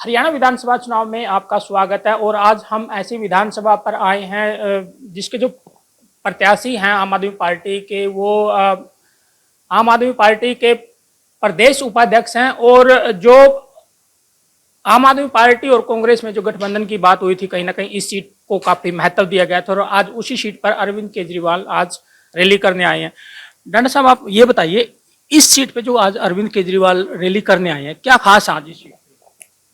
हरियाणा विधानसभा चुनाव में आपका स्वागत है और आज हम ऐसी विधानसभा पर आए हैं जिसके जो प्रत्याशी हैं आम आदमी पार्टी के वो आम आदमी पार्टी के प्रदेश उपाध्यक्ष हैं और जो आम आदमी पार्टी और कांग्रेस में जो गठबंधन की बात हुई थी कहीं ना कहीं इस सीट को काफी महत्व दिया गया था और आज उसी सीट पर अरविंद केजरीवाल आज रैली करने आए हैं। डंडा साहब आप ये बताइए इस सीट पे जो आज अरविंद केजरीवाल रैली करने आए हैं क्या खास आज इस सीट?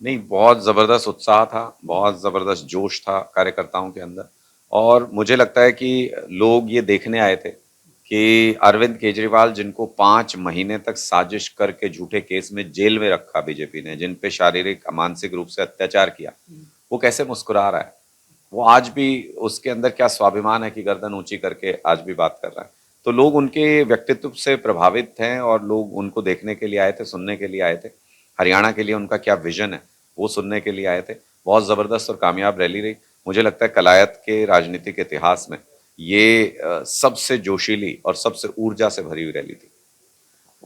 नहीं, बहुत ज़बरदस्त उत्साह था, बहुत ज़बरदस्त जोश था कार्यकर्ताओं के अंदर। और मुझे लगता है कि लोग ये देखने आए थे कि अरविंद केजरीवाल, जिनको 5 महीने तक साजिश करके झूठे केस में जेल में रखा बीजेपी ने, जिन पे शारीरिक मानसिक रूप से अत्याचार किया, वो कैसे मुस्कुरा रहा है। वो आज भी, उसके अंदर क्या स्वाभिमान है कि गर्दन ऊंची करके आज भी बात कर रहा है। तो लोग उनके व्यक्तित्व से प्रभावित हैं और लोग उनको देखने के लिए आए थे, सुनने के लिए आए थे। हरियाणा के लिए उनका क्या विजन है वो सुनने के लिए आए थे। बहुत ज़बरदस्त और कामयाब रैली रही। मुझे लगता है कलायत के राजनीतिक इतिहास में ये सबसे जोशीली और सबसे ऊर्जा से भरी हुई रैली थी।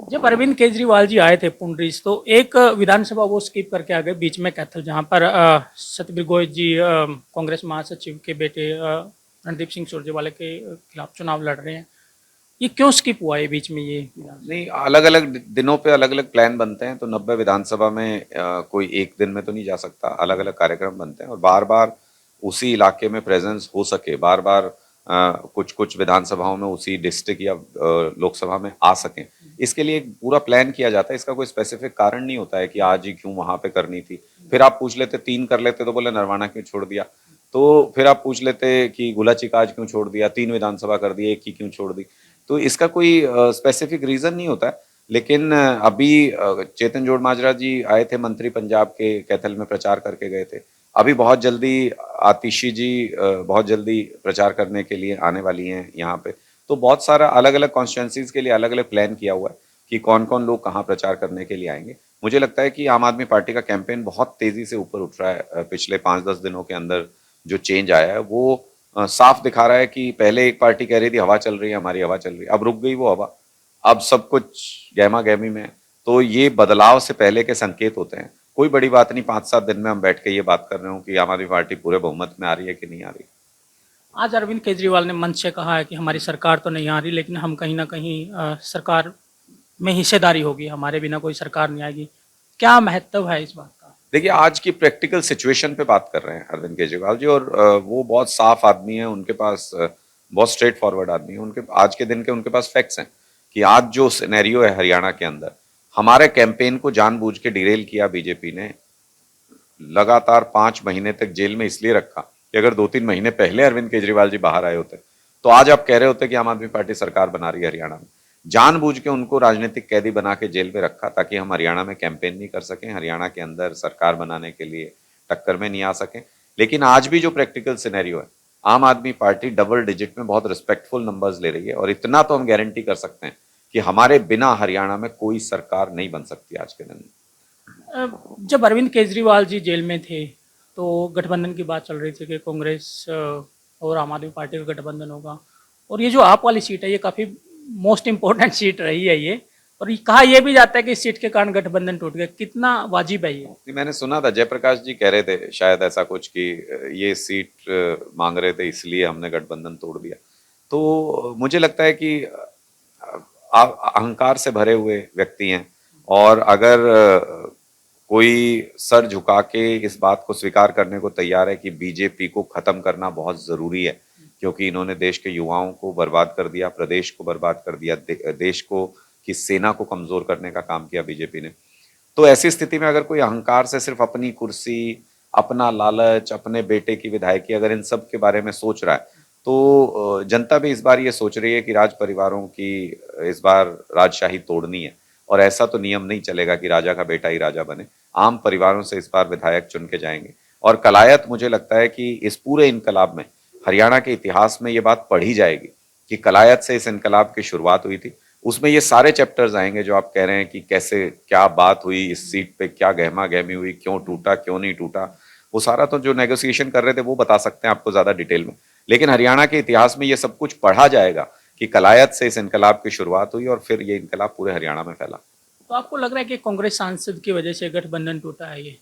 जब अरविंद केजरीवाल जी आए थे पुंडरीज तो एक विधानसभा वो स्किप करके आ गए बीच में कैथल, जहां पर सतबीर गोयल जी कांग्रेस महासचिव के बेटे रणदीप सिंह सुरजेवाला के खिलाफ चुनाव लड़ रहे हैं। ये क्यों स्किप हुआ है बीच में ये? नहीं, अलग अलग दिनों पे अलग अलग प्लान बनते हैं। तो 90 विधानसभा में कोई एक दिन में तो नहीं जा सकता, अलग अलग कार्यक्रम बनते हैं और बार बार उसी इलाके में प्रेजेंस हो सके, बार बार कुछ कुछ विधानसभाओं में उसी डिस्ट्रिक्ट या लोकसभा में आ सकें, इसके लिए एक पूरा प्लान किया जाता है। इसका कोई स्पेसिफिक कारण नहीं होता है कि आज ही क्यों वहां पे करनी थी। फिर आप पूछ लेते 3 कर लेते तो बोले नरवाना क्यों छोड़ दिया। तो फिर आप पूछ लेते कि गुलाचिका आज क्यों छोड़ दिया, 3 विधानसभा कर दी, एक ही क्यों छोड़ दी। तो इसका कोई स्पेसिफिक रीजन नहीं होता है। लेकिन अभी चेतन जोड़ माजरा जी आए थे, मंत्री पंजाब के, कैथल में प्रचार करके गए थे। अभी बहुत जल्दी आतिशी जी बहुत जल्दी प्रचार करने के लिए आने वाली हैं यहाँ पे। तो बहुत सारा अलग अलग कॉन्स्टिट्यूंसीज के लिए अलग अलग प्लान किया हुआ है कि कौन कौन लोग कहाँ प्रचार करने के लिए आएंगे। मुझे लगता है कि आम आदमी पार्टी का कैंपेन बहुत तेजी से ऊपर उठ रहा है। पिछले 5-10 दिनों के अंदर जो चेंज आया है वो साफ दिखा रहा है कि पहले एक पार्टी कह रही थी हवा चल रही है, हमारी हवा चल रही है, अब रुक गई वो हवा, अब सब कुछ गहमा गहमी में। तो ये बदलाव से पहले के संकेत होते हैं। कोई बड़ी बात नहीं, 5-7 दिन में हम बैठ के ये बात कर रहे हो कि आम आदमी पार्टी पूरे बहुमत में आ रही है कि नहीं आ रही। आज अरविंद केजरीवाल ने मंच से कहा है कि हमारी सरकार तो नहीं आ रही लेकिन हम कहीं ना कहीं सरकार में हिस्सेदारी होगी, हमारे बिना कोई सरकार नहीं आएगी। क्या महत्व है इस बात का? देखिए, आज की प्रैक्टिकल सिचुएशन पे बात कर रहे हैं अरविंद केजरीवाल जी, और वो बहुत साफ आदमी है। उनके पास बहुत स्ट्रेट फॉरवर्ड आदमी है। उनके आज के दिन के उनके पास फैक्ट्स हैं कि आज जो सिनेरियो है हरियाणा के अंदर, हमारे कैंपेन को जानबूझ के डिरेल किया बीजेपी ने। लगातार 5 महीने तक जेल में इसलिए रखा कि अगर 2-3 महीने पहले अरविंद केजरीवाल जी बाहर आए होते तो आज आप कह रहे होते कि आम आदमी पार्टी सरकार बना रही है हरियाणा में। जानबूझ के उनको राजनीतिक कैदी बना के जेल में रखा ताकि हम हरियाणा में कैंपेन नहीं कर सकें, हरियाणा के अंदर सरकार बनाने के लिए टक्कर में नहीं आ सकें। लेकिन आज भी जो प्रैक्टिकल सिनेरियो है, आम आदमी पार्टी डबल डिजिट में बहुत रिस्पेक्टफुल नंबर्स ले रही है। और इतना तो हम गारंटी कर सकते हैं कि हमारे बिना हरियाणा में कोई सरकार नहीं बन सकती आज के दिन। जब अरविंद केजरीवाल जी जेल में थे तो गठबंधन की बात चल रही थी कि कांग्रेस और आम आदमी पार्टी का गठबंधन होगा और ये जो आप वाली सीट है ये काफ़ी मोस्ट इम्पोर्टेंट सीट रही है ये, और कहा यह भी जाता है कि इस सीट के कारण गठबंधन टूट गया। कितना वाजिब है ये? मैंने सुना था जयप्रकाश जी कह रहे थे शायद ऐसा कुछ कि ये सीट मांग रहे थे इसलिए हमने गठबंधन तोड़ दिया। तो मुझे लगता है कि अहंकार से भरे हुए व्यक्ति हैं और अगर कोई सर झुका के इस बात को स्वीकार करने को तैयार है कि बीजेपी को खत्म करना बहुत जरूरी है क्योंकि इन्होंने देश के युवाओं को बर्बाद कर दिया, प्रदेश को बर्बाद कर दिया, देश को की सेना को कमजोर करने का काम किया बीजेपी ने। तो ऐसी स्थिति में अगर कोई अहंकार से सिर्फ अपनी कुर्सी, अपना लालच, अपने बेटे की विधायकी, अगर इन सब के बारे में सोच रहा है तो जनता भी इस बार ये सोच रही है कि राज परिवारों की इस बार राजशाही तोड़नी है। और ऐसा तो नियम नहीं चलेगा कि राजा का बेटा ही राजा बने। आम परिवारों से इस बार विधायक चुन के जाएंगे। और कलायत, मुझे लगता है कि इस पूरे इनकलाब में हरियाणा के इतिहास में ये बात पढ़ी जाएगी कि कलायत से इस इनकलाब की शुरुआत हुई थी। उसमें ये सारे चैप्टर्स आएंगे जो आप कह रहे हैं कि कैसे क्या बात हुई, इस सीट पे क्या गहमा गहमी हुई, क्यों टूटा, क्यों नहीं टूटा। वो सारा तो जो नेगोशिएशन कर रहे थे वो बता सकते हैं आपको ज्यादा डिटेल में। लेकिन हरियाणा के इतिहास में ये सब कुछ पढ़ा जाएगा कि कलायत से इस इनकलाब की शुरुआत हुई और फिर ये इनकलाब पूरे हरियाणा में फैला। तो आपको लग रहा है कि कांग्रेस सांसद की वजह से गठबंधन टूटा है ये?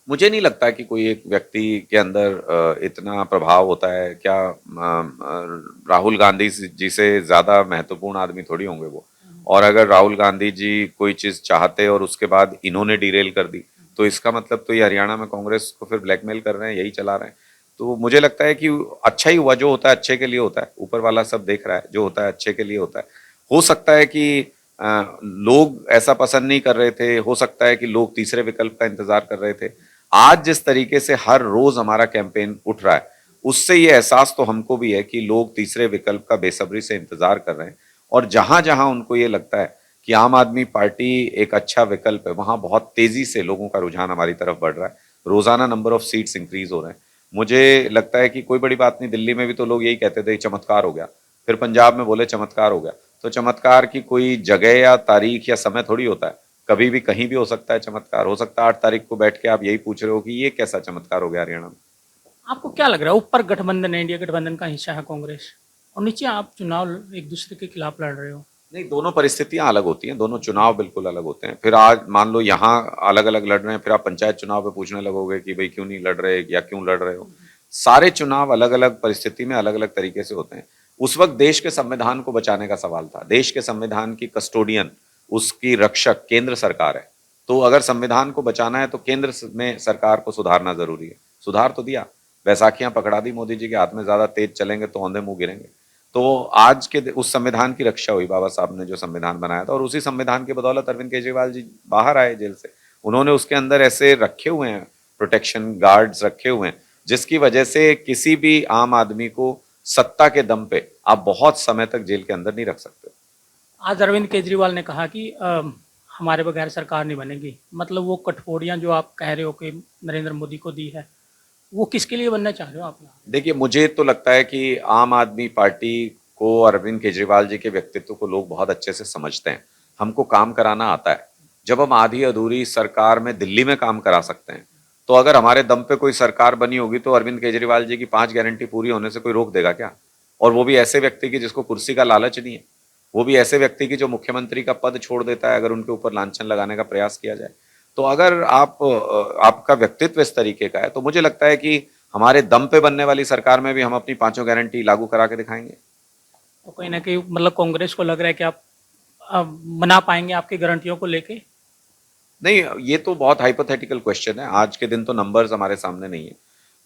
मुझे नहीं लगता कि कोई एक व्यक्ति के अंदर इतना प्रभाव होता है। क्या राहुल गांधी जी से ज्यादा महत्वपूर्ण आदमी थोड़ी होंगे वो। और अगर राहुल गांधी जी कोई चीज चाहते और उसके बाद इन्होंने डिरेल कर दी, तो इसका मतलब तो ये हरियाणा में कांग्रेस को फिर ब्लैकमेल कर रहे हैं, यही चला रहे हैं। तो मुझे लगता है कि अच्छा ही हुआ, जो होता है अच्छे के लिए होता है, ऊपर वाला सब देख रहा है, जो होता है अच्छे के लिए होता है। हो सकता है कि लोग ऐसा पसंद नहीं कर रहे थे, हो सकता है कि लोग तीसरे विकल्प का इंतजार कर रहे थे। आज जिस तरीके से हर रोज हमारा कैंपेन उठ रहा है, उससे ये एहसास तो हमको भी है कि लोग तीसरे विकल्प का बेसब्री से इंतजार कर रहे हैं। और जहां जहां उनको ये लगता है कि आम आदमी पार्टी एक अच्छा विकल्प है, वहां बहुत तेजी से लोगों का रुझान हमारी तरफ बढ़ रहा है। रोजाना नंबर ऑफ सीट्स इंक्रीज हो रहे हैं। मुझे लगता है कि कोई बड़ी बात नहीं, दिल्ली में भी तो लोग यही कहते थे चमत्कार हो गया, फिर पंजाब में बोले चमत्कार हो गया। तो चमत्कार की कोई जगह या तारीख या समय थोड़ी होता है, कभी भी कहीं भी हो सकता है चमत्कार। हो सकता है 8 तारीख को बैठ के आप यही पूछ रहे हो कि ये कैसा चमत्कार हो गया हरियाणा में। आपको क्या लग रहा है, ऊपर गठबंधन है, इंडिया गठबंधन का हिस्सा है कांग्रेस, और नीचे आप चुनाव एक दूसरे के खिलाफ लड़ रहे हो? नहीं, दोनों परिस्थितियां अलग होती हैं, दोनों चुनाव बिल्कुल अलग होते हैं। फिर आज मान लो यहाँ अलग अलग लड़ रहे हैं, फिर आप पंचायत चुनाव पे पूछने लगोगे कि भाई क्यों नहीं लड़ रहे या क्यों लड़ रहे हो। सारे चुनाव अलग अलग परिस्थिति में अलग अलग तरीके से होते हैं। उस वक्त देश के संविधान को बचाने का सवाल था। देश के संविधान की कस्टोडियन, उसकी रक्षक केंद्र सरकार है। तो अगर संविधान को बचाना है तो केंद्र में सरकार को सुधारना जरूरी है। सुधार तो दिया, बैसाखियां पकड़ा दी मोदी जी के हाथ में, ज्यादा तेज चलेंगे तो औंधे मुंह गिरेंगे। तो आज के उस संविधान की रक्षा हुई, बाबा साहब ने जो संविधान बनाया था, और उसी संविधान की बदौलत अरविंद केजरीवाल जी बाहर आए जेल से। उन्होंने उसके अंदर ऐसे रखे हुए हैं, प्रोटेक्शन गार्ड्स रखे हुए हैं, जिसकी वजह से किसी भी आम आदमी को सत्ता के दम पे आप बहुत समय तक जेल के अंदर नहीं रख सकते। आज अरविंद केजरीवाल ने कहा कि हमारे बगैर सरकार नहीं बनेगी, मतलब वो कठपुतलियां जो आप कह रहे हो कि नरेंद्र मोदी को दी है, वो किसके लिए बनना चाह रहे हो आप? देखिए, मुझे तो लगता है कि आम आदमी पार्टी को, अरविंद केजरीवाल जी के व्यक्तित्व को लोग बहुत अच्छे से समझते हैं। हमको काम कराना आता है। जब हम आधी अधूरी सरकार में दिल्ली में काम करा सकते हैं, तो अगर हमारे दम पे कोई सरकार बनी होगी तो अरविंद केजरीवाल जी की 5 गारंटी पूरी होने से कोई रोक देगा क्या? और वो भी ऐसे व्यक्ति की जिसको कुर्सी का लालच नहीं है। वो भी ऐसे व्यक्ति की जो मुख्यमंत्री का पद छोड़ देता है अगर उनके ऊपर लांछन लगाने का प्रयास किया जाए। तो अगर आपका व्यक्तित्व इस तरीके का है, तो मुझे लगता है कि हमारे दम पे बनने वाली सरकार में भी हम अपनी 5 गारंटी लागू करा के दिखाएंगे। तो कहीं ना कहीं मतलब कांग्रेस को लग रहा है कि आप मना पाएंगे आपकी गारंटियों को लेके? नहीं, ये तो बहुत हाइपोथेटिकल क्वेश्चन है। आज के दिन तो नंबर्स हमारे सामने नहीं है।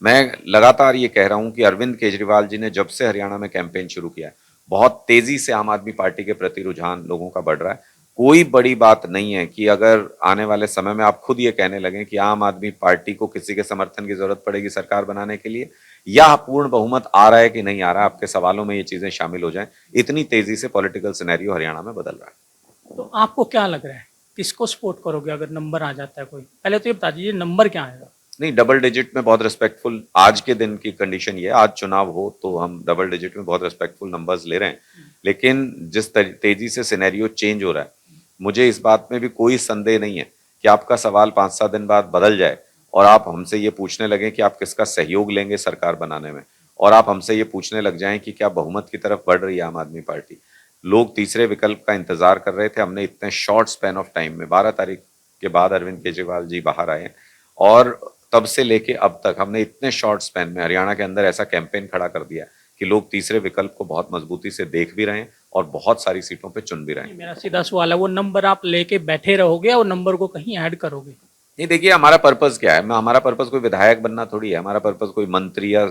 मैं लगातार ये कह रहा हूं कि अरविंद केजरीवाल जी ने जब से हरियाणा में कैंपेन शुरू किया है, बहुत तेजी से आम आदमी पार्टी के प्रति रुझान लोगों का बढ़ रहा है। कोई बड़ी बात नहीं है कि अगर आने वाले समय में आप खुद ये कहने लगे कि आम आदमी पार्टी को किसी के समर्थन की जरूरत पड़ेगी सरकार बनाने के लिए, या पूर्ण बहुमत आ रहा है कि नहीं आ रहा है, आपके सवालों में ये चीजें शामिल हो जाएं। इतनी तेजी से पॉलिटिकल सिनेरियो हरियाणा में बदल रहा है। तो आपको क्या लग रहा है, किसको सपोर्ट करोगे अगर नंबर आ जाता है कोई? पहले तो ये बता दीजिए नंबर क्या आएगा? नहीं, डबल डिजिट में बहुत रिस्पेक्टफुल आज के दिन की कंडीशन ये है। आज चुनाव हो तो हम डबल डिजिट में बहुत रिस्पेक्टफुल नंबर्स ले रहे हैं। लेकिन जिस तेजी से सिनेरियो चेंज हो रहा है, मुझे इस बात में भी कोई संदेह नहीं है कि आपका सवाल 5-7 दिन बाद बदल जाए और आप हमसे ये पूछने लगे कि आप किसका सहयोग लेंगे सरकार बनाने में, और आप हमसे ये पूछने लग जाएं कि क्या बहुमत की तरफ बढ़ रही है आम आदमी पार्टी। लोग तीसरे विकल्प का इंतजार कर रहे थे। हमने इतने शॉर्ट स्पैन ऑफ टाइम में, 12 तारीख के बाद अरविंद केजरीवाल जी बाहर आए हैं, और तब से लेके अब तक हमने इतने शॉर्ट स्पैन में हरियाणा के अंदर ऐसा कैंपेन खड़ा कर दिया कि लोग तीसरे विकल्प को बहुत मजबूती से देख भी रहे हैं और बहुत सारी सीटों पे चुन भी रहे हैं। मेरा सीधा सवाल है, वो नंबर आप लेके बैठे रहोगे और नंबर को कहीं ऐड करोगे? नहीं, देखिए, हमारा पर्पस क्या है? हमारा पर्पस कोई विधायक बनना थोड़ी है। हमारा पर्पस कोई मंत्री या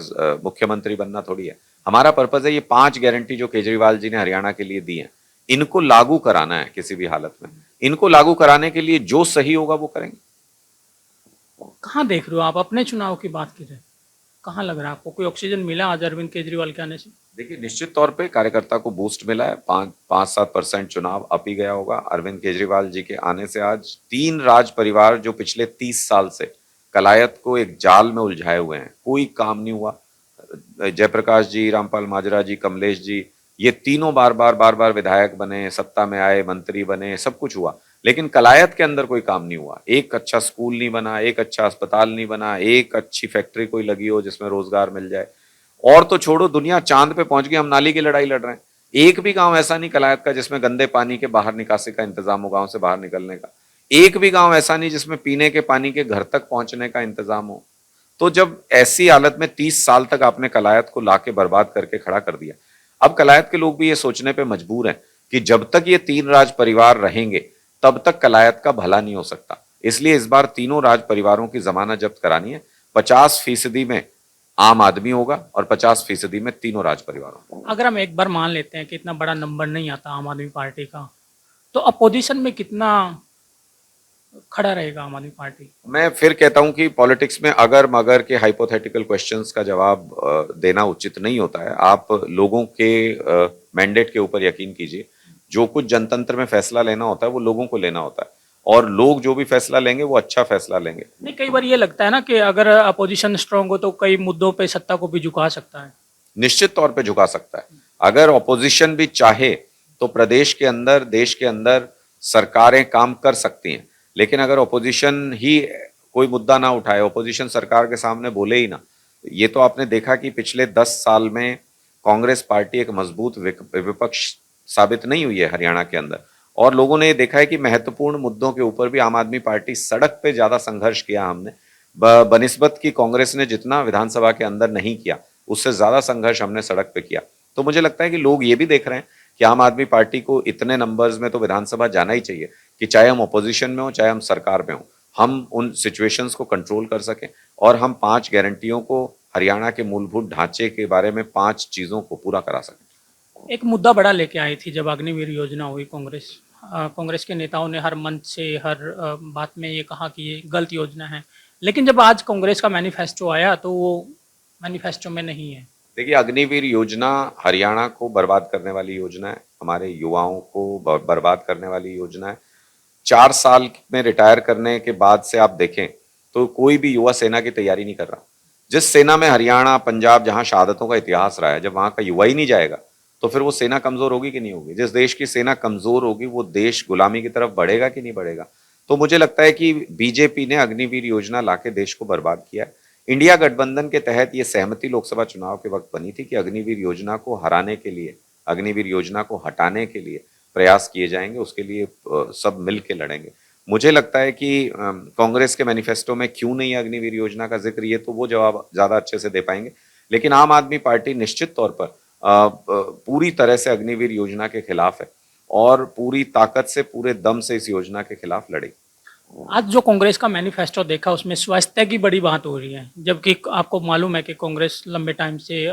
मुख्यमंत्री बनना थोड़ी है। हमारा पर्पस है ये 5 गारंटी जो केजरीवाल जी ने हरियाणा के लिए दी है, इनको लागू कराना है किसी भी हालत में। इनको लागू कराने के लिए जो सही होगा वो करेंगे। कहाँ देख रहे हो आप? अपने चुनाव की बात की रहे, कहाँ लग रहा है आपको कोई ऑक्सीजन मिला आज अरविंद केजरीवाल के आने से? देखिए, निश्चित तौर पे कार्यकर्ता को बूस्ट मिला है। 5-7% चुनाव अप ही गया होगा अरविंद केजरीवाल जी के आने से। आज 3 राज परिवार जो पिछले 30 साल से कलायत को एक जाल में उलझाए हुए हैं, कोई काम नहीं हुआ। जयप्रकाश जी, रामपाल माजरा जी, कमलेश जी, ये तीनों बार बार विधायक बने, सत्ता में आए, मंत्री बने, सब कुछ हुआ, लेकिन कलायत के अंदर कोई काम नहीं हुआ। एक अच्छा स्कूल नहीं बना, एक अच्छा अस्पताल नहीं बना, एक अच्छी फैक्ट्री कोई लगी हो जिसमें रोजगार मिल जाए। और तो छोड़ो, दुनिया चांद पे पहुंच गई, हम नाली की लड़ाई लड़ रहे हैं। एक भी गांव ऐसा नहीं कलायत का जिसमें गंदे पानी के बाहर निकासी का इंतजाम हो, गांव से बाहर निकलने का। एक भी गांव ऐसा नहीं जिसमें पीने के पानी के घर तक पहुंचने का इंतजाम हो। तो जब ऐसी हालत में 30 साल तक आपने कलायत को लाके बर्बाद करके खड़ा कर दिया, अब कलायत के लोग भी ये सोचने पे मजबूर हैं कि जब तक ये 3 राज परिवार रहेंगे तब तक कलायत का भला नहीं हो सकता। इसलिए इस बार तीनों राज परिवारों की जमानत जब्त करानी है। 50% में आम आदमी होगा और 50% में तीनों राज परिवारों। अगर हम एक बार मान लेते हैं कि इतना बड़ा नंबर नहीं आता आम आदमी पार्टी का, तो अपोजिशन में कितना खड़ा रहेगा आम आदमी पार्टी? मैं फिर कहता हूं कि पॉलिटिक्स में अगर मगर के हाइपोथेटिकल क्वेश्चंस का जवाब देना उचित नहीं होता है। आप लोगों के मैंडेट के ऊपर यकीन कीजिए। जो कुछ जनतंत्र में फैसला लेना होता है वो लोगों को लेना होता है, और लोग जो भी फैसला लेंगे वो अच्छा फैसला लेंगे। नहीं, कई बार ये लगता है ना कि अगर अपोजिशन स्ट्रांग हो तो कई मुद्दों पे सत्ता को भी झुका सकता है। निश्चित तौर पे झुका सकता है। अगर ऑपोजिशन भी चाहे तो प्रदेश के अंदर, देश के अंदर सरकारें काम कर सकती हैं, लेकिन अगर ऑपोजिशन ही कोई मुद्दा ना उठाए, ऑपोजिशन सरकार के सामने बोले ही ना, ये तो आपने देखा कि पिछले 10 साल में कांग्रेस पार्टी एक मजबूत विपक्ष साबित नहीं हुई है हरियाणा के अंदर। और लोगों ने ये देखा है कि महत्वपूर्ण मुद्दों के ऊपर भी आम आदमी पार्टी सड़क पे ज्यादा संघर्ष किया हमने, बनिस्बत की कांग्रेस ने जितना विधानसभा के अंदर नहीं किया उससे ज्यादा संघर्ष हमने सड़क पे किया। तो मुझे लगता है कि लोग ये भी देख रहे हैं कि आम आदमी पार्टी को इतने नंबर्स में तो विधानसभा जाना ही चाहिए कि चाहे हम ऑपोजिशन में हो चाहे हम सरकार में हो, हम उन सिचुएशंस को कंट्रोल कर सकें और हम 5 गारंटियों को, हरियाणा के मूलभूत ढांचे के बारे में 5 चीजों को पूरा करा सकें। एक मुद्दा बड़ा लेके आई थी जब अग्निवीर योजना हुई कांग्रेस। कांग्रेस के नेताओं ने हर मंच से, हर बात में ये कहा कि ये गलत योजना है, लेकिन जब आज कांग्रेस का मैनिफेस्टो आया तो वो मैनिफेस्टो में नहीं है। देखिए, अग्निवीर योजना हरियाणा को बर्बाद करने वाली योजना है, हमारे युवाओं को बर्बाद करने वाली योजना है। 4 साल में रिटायर करने के बाद से आप देखें तो कोई भी युवा सेना की तैयारी नहीं कर रहा। जिस सेना में हरियाणा, पंजाब, जहां शहादतों का इतिहास रहा है, जब वहां का युवा ही नहीं जाएगा तो फिर वो सेना कमजोर होगी कि नहीं होगी? जिस देश की सेना कमजोर होगी वो देश गुलामी की तरफ बढ़ेगा कि नहीं बढ़ेगा? तो मुझे लगता है कि बीजेपी ने अग्निवीर योजना लाके देश को बर्बाद किया है। इंडिया गठबंधन के तहत ये सहमति लोकसभा चुनाव के वक्त बनी थी कि अग्निवीर योजना को हराने के लिए, अग्निवीर योजना को हटाने के लिए प्रयास किए जाएंगे, उसके लिए सब मिल के लड़ेंगे। मुझे लगता है कि कांग्रेस के मैनिफेस्टो में क्यों नहीं है अग्निवीर योजना का जिक्र, ये तो वो जवाब ज्यादा अच्छे से दे पाएंगे। लेकिन आम आदमी पार्टी निश्चित तौर पर पूरी तरह से अग्निवीर योजना के खिलाफ है और पूरी ताकत से, पूरे दम से इस योजना के खिलाफ लड़ेगी। आज जो कांग्रेस का मैनिफेस्टो देखा उसमें स्वास्थ्य की बड़ी बात हो रही है, जबकि आपको मालूम है कि कांग्रेस लंबे टाइम से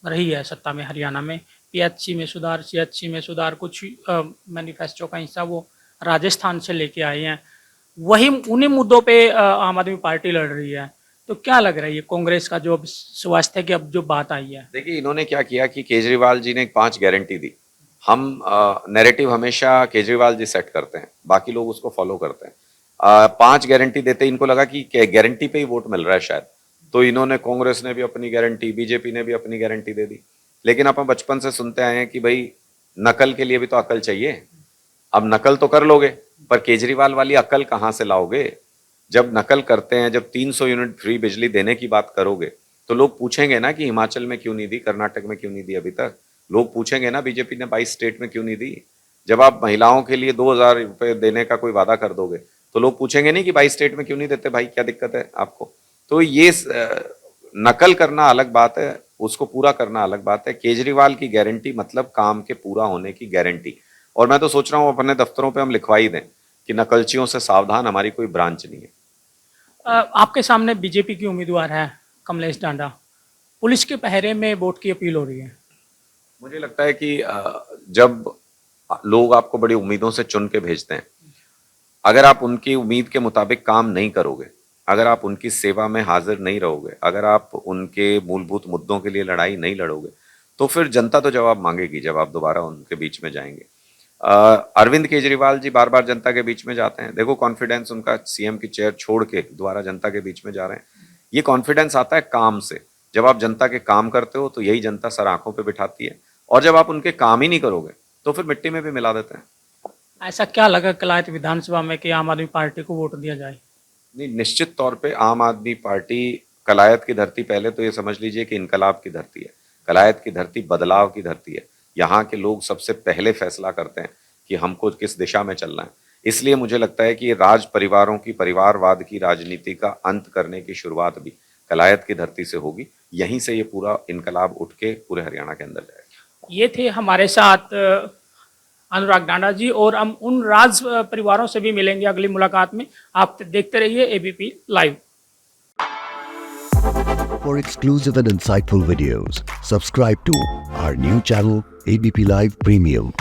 रही है सत्ता में हरियाणा में। पीएचसी में सुधार, सीएचसी में सुधार, कुछ मैनिफेस्टो का हिस्सा वो राजस्थान से लेके आए हैं। वही उन्हीं मुद्दों पे आम आदमी पार्टी लड़ रही है। तो क्या लग रहा है ये कांग्रेस का जो अब स्वास्थ्य की अब जो बात आई है? देखिए, इन्होंने क्या किया कि केजरीवाल जी ने 5 गारंटी दी। हम नैरेटिव हमेशा केजरीवाल जी सेट करते हैं, बाकी लोग उसको फॉलो करते हैं। 5 गारंटी देते इनको लगा कि गारंटी पे ही वोट मिल रहा है शायद, तो इन्होंने, कांग्रेस ने भी अपनी गारंटी, बीजेपी ने भी अपनी गारंटी दे दी। लेकिन अपन बचपन से सुनते आए हैं कि भाई नकल के लिए भी तो अकल चाहिए। अब नकल तो कर लोगे पर केजरीवाल वाली अकल कहां से लाओगे? जब नकल करते हैं, जब 300 यूनिट फ्री बिजली देने की बात करोगे तो लोग पूछेंगे ना कि हिमाचल में क्यों नहीं दी, कर्नाटक में क्यों नहीं दी अभी तक। लोग पूछेंगे ना बीजेपी ने 22 स्टेट में क्यों नहीं दी। जब आप महिलाओं के लिए 2000 रुपए देने का कोई वादा कर दोगे तो लोग पूछेंगे नहीं कि 22 स्टेट में क्यों नहीं देते, भाई क्या दिक्कत है आपको? तो ये नकल करना अलग बात है, उसको पूरा करना अलग बात है। केजरीवाल की गारंटी मतलब काम के पूरा होने की गारंटी। और मैं तो सोच रहा हूँ अपने दफ्तरों पे हम लिखवा ही दें कि नकलचियों से सावधान, हमारी कोई ब्रांच नहीं है। आपके सामने बीजेपी की उम्मीदवार है कमलेश डांडा। पुलिस के पहरे में वोट की अपील हो रही है। मुझे लगता है कि जब लोग आपको बड़ी उम्मीदों से चुन के भेजते हैं, अगर आप उनकी उम्मीद के मुताबिक काम नहीं करोगे, अगर आप उनकी सेवा में हाजिर नहीं रहोगे, अगर आप उनके मूलभूत मुद्दों के लिए लड़ाई नहीं लड़ोगे, तो फिर जनता तो जवाब मांगेगी जब आप दोबारा उनके बीच में जाएंगे। अरविंद केजरीवाल जी बार बार जनता के बीच में जाते हैं। देखो, कॉन्फिडेंस उनका, सीएम की चेयर छोड़ के दोबारा जनता के बीच में जा रहे हैं। ये कॉन्फिडेंस आता है काम से। जब आप जनता के काम करते हो तो यही जनता सर आंखों पे बिठाती है, और जब आप उनके काम ही नहीं करोगे तो फिर मिट्टी में भी मिला देते हैं। ऐसा क्या लगा कलायत विधानसभा में कि आम आदमी पार्टी को वोट दिया जाए? नहीं, निश्चित तौर पे आम आदमी पार्टी कलायत की धरती, पहले तो ये समझ लीजिए कि इनकलाब की धरती है। कलायत की धरती बदलाव की धरती है। यहाँ के लोग सबसे पहले फैसला करते हैं कि हमको किस दिशा में चलना है। इसलिए मुझे लगता है कि राज परिवारों की परिवारवाद की राजनीति का अंत करने की शुरुआत भी कलायत की धरती से होगी। यहीं से ये पूरा इनकलाब उठ के पूरे हरियाणा के अंदर जाएगा। ये थे हमारे साथ अनुराग डांडा जी, और हम उन राज परिवारों से भी मिलेंगे अगली मुलाकात में। आप देखते रहिए ABP live. For exclusive and insightful videos, subscribe to our new channel ABP Live Premium.